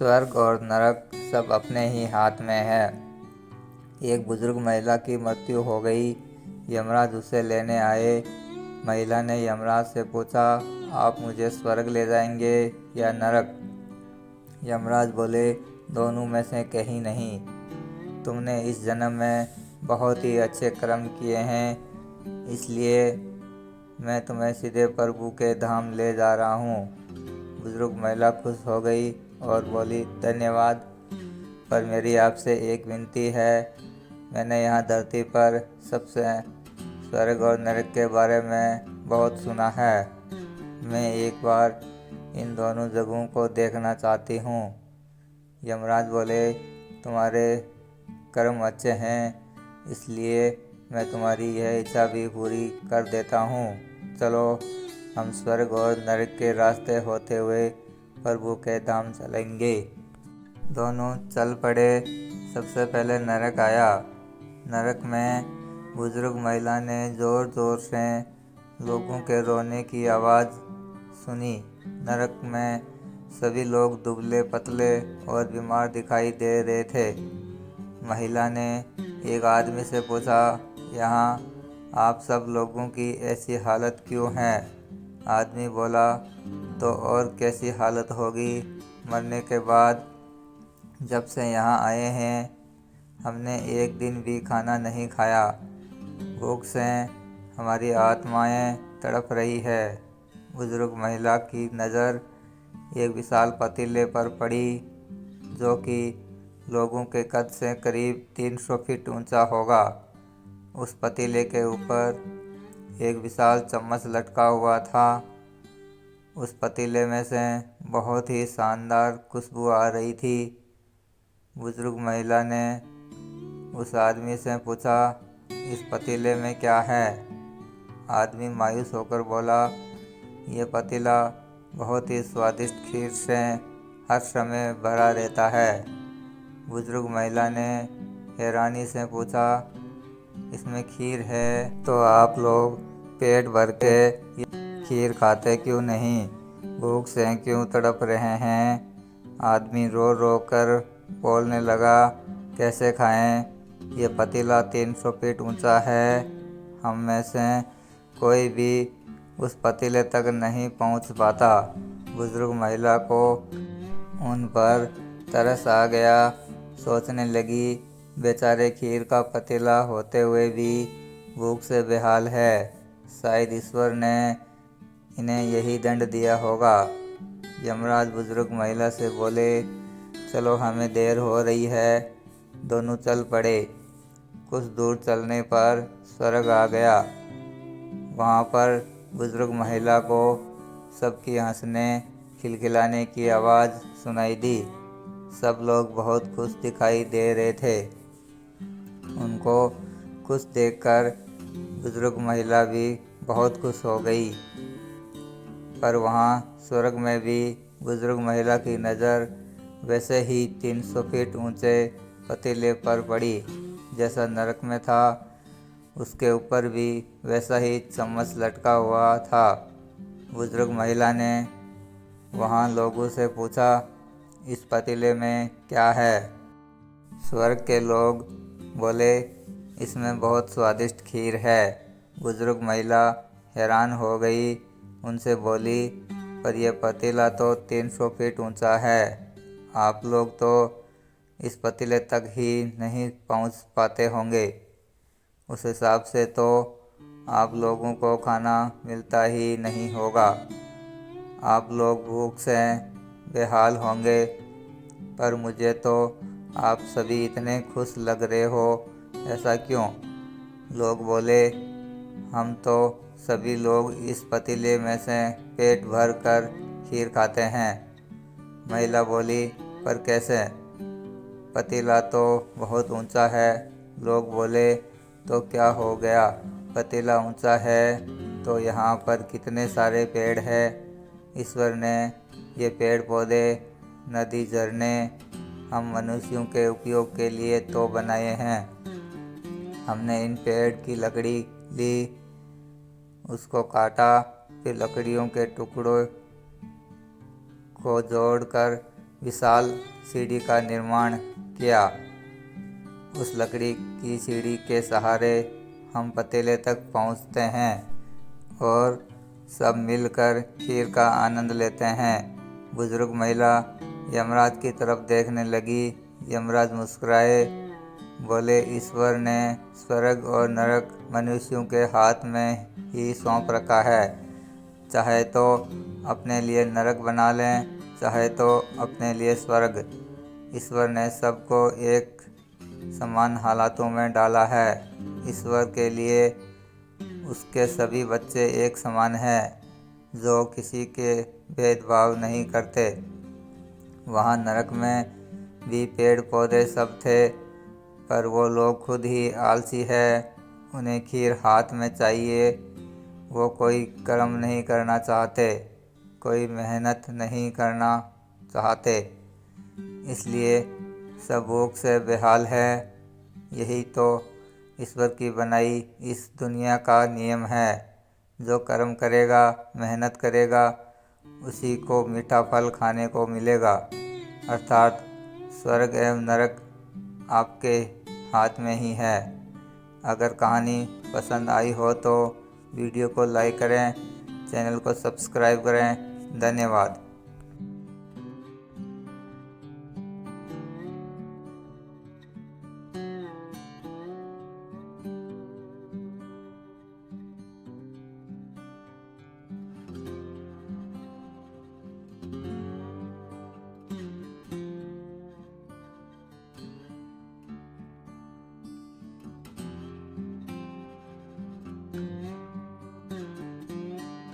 स्वर्ग और नरक सब अपने ही हाथ में है। एक बुजुर्ग महिला की मृत्यु हो गई। यमराज उसे लेने आए। महिला ने यमराज से पूछा, आप मुझे स्वर्ग ले जाएंगे या नरक? यमराज बोले, दोनों में से कहीं नहीं। तुमने इस जन्म में बहुत ही अच्छे कर्म किए हैं, इसलिए मैं तुम्हें सीधे प्रभु के धाम ले जा रहा हूँ। बुजुर्ग महिला खुश हो गई और बोली, धन्यवाद, पर मेरी आपसे एक विनती है। मैंने यहाँ धरती पर सबसे स्वर्ग और नरक के बारे में बहुत सुना है। मैं एक बार इन दोनों जगहों को देखना चाहती हूँ। यमराज बोले, तुम्हारे कर्म अच्छे हैं, इसलिए मैं तुम्हारी यह इच्छा भी पूरी कर देता हूँ। चलो, हम स्वर्ग और नरक के रास्ते होते हुए प्रभु के धाम चलेंगे। दोनों चल पड़े। सबसे पहले नरक आया। नरक में बुजुर्ग महिला ने ज़ोर ज़ोर से लोगों के रोने की आवाज़ सुनी। नरक में सभी लोग दुबले पतले और बीमार दिखाई दे रहे थे। महिला ने एक आदमी से पूछा, यहाँ आप सब लोगों की ऐसी हालत क्यों है? आदमी बोला, तो और कैसी हालत होगी? मरने के बाद जब से यहाँ आए हैं, हमने एक दिन भी खाना नहीं खाया। भूख से हमारी आत्माएं तड़प रही है। बुजुर्ग महिला की नज़र एक विशाल पतीले पर पड़ी, जो कि लोगों के कद से करीब 300 फीट ऊंचा होगा। उस पतीले के ऊपर एक विशाल चम्मच लटका हुआ था। उस पतीले में से बहुत ही शानदार खुशबू आ रही थी। बुजुर्ग महिला ने उस आदमी से पूछा, इस पतीले में क्या है? आदमी मायूस होकर बोला, ये पतीला बहुत ही स्वादिष्ट खीर से हर समय भरा रहता है। बुजुर्ग महिला ने हैरानी से पूछा, इसमें खीर है तो आप लोग पेट भर के खीर खाते क्यों नहीं? भूख से क्यों तड़प रहे हैं? आदमी रो रो कर बोलने लगा, कैसे खाएं? ये पतीला 300 फीट ऊंचा है। हम में से कोई भी उस पतीले तक नहीं पहुंच पाता। बुजुर्ग महिला को उन पर तरस आ गया। सोचने लगी, बेचारे खीर का पतीला होते हुए भी भूख से बेहाल है। शायद ईश्वर ने इन्हें यही दंड दिया होगा। यमराज बुजुर्ग महिला से बोले, चलो, हमें देर हो रही है। दोनों चल पड़े। कुछ दूर चलने पर स्वर्ग आ गया। वहाँ पर बुजुर्ग महिला को सबकी हंसने खिलखिलाने की आवाज़ सुनाई दी। सब लोग बहुत खुश दिखाई दे रहे थे। उनको खुश देखकर बुजुर्ग महिला भी बहुत खुश हो गई। पर वहाँ स्वर्ग में भी बुजुर्ग महिला की नज़र वैसे ही 300 फीट ऊंचे पतीले पर पड़ी जैसा नरक में था। उसके ऊपर भी वैसा ही चम्मच लटका हुआ था। बुजुर्ग महिला ने वहाँ लोगों से पूछा, इस पतीले में क्या है? स्वर्ग के लोग बोले, इसमें बहुत स्वादिष्ट खीर है। बुजुर्ग महिला हैरान हो गई। उनसे बोली, पर यह पतीला तो 300 फीट ऊंचा है। आप लोग तो इस पतीले तक ही नहीं पहुंच पाते होंगे। उस हिसाब से तो आप लोगों को खाना मिलता ही नहीं होगा। आप लोग भूख से बेहाल होंगे। पर मुझे तो आप सभी इतने खुश लग रहे हो, ऐसा क्यों? लोग बोले, हम तो सभी लोग इस पतीले में से पेट भर कर खीर खाते हैं। महिला बोली, पर कैसे? पतीला तो बहुत ऊंचा है। लोग बोले, तो क्या हो गया? पतीला ऊंचा है तो यहाँ पर कितने सारे पेड़ हैं। ईश्वर ने ये पेड़ पौधे, नदी, झरने हम मनुष्यों के उपयोग के लिए तो बनाए हैं। हमने इन पेड़ की लकड़ी ली, उसको काटा, फिर लकड़ियों के टुकड़ों को जोड़कर विशाल सीढ़ी का निर्माण किया। उस लकड़ी की सीढ़ी के सहारे हम पतीले तक पहुंचते हैं और सब मिलकर खीर का आनंद लेते हैं। बुजुर्ग महिला यमराज की तरफ देखने लगी। यमराज मुस्कुराए, बोले, ईश्वर ने स्वर्ग और नरक मनुष्यों के हाथ में ही सौंप रखा है। चाहे तो अपने लिए नरक बना लें, चाहे तो अपने लिए स्वर्ग। ईश्वर ने सबको एक समान हालातों में डाला है। ईश्वर के लिए उसके सभी बच्चे एक समान हैं, जो किसी के भेदभाव नहीं करते। वहाँ नरक में भी पेड़ पौधे सब थे, पर वो लोग खुद ही आलसी है। उन्हें खीर हाथ में चाहिए। वो कोई कर्म नहीं करना चाहते, कोई मेहनत नहीं करना चाहते, इसलिए सब भूख से बेहाल है। यही तो ईश्वर की बनाई इस दुनिया का नियम है। जो कर्म करेगा, मेहनत करेगा, उसी को मीठा फल खाने को मिलेगा। अर्थात स्वर्ग एवं नरक आपके हाथ में ही है। अगर कहानी पसंद आई हो तो वीडियो को लाइक करें, चैनल को सब्सक्राइब करें। धन्यवाद।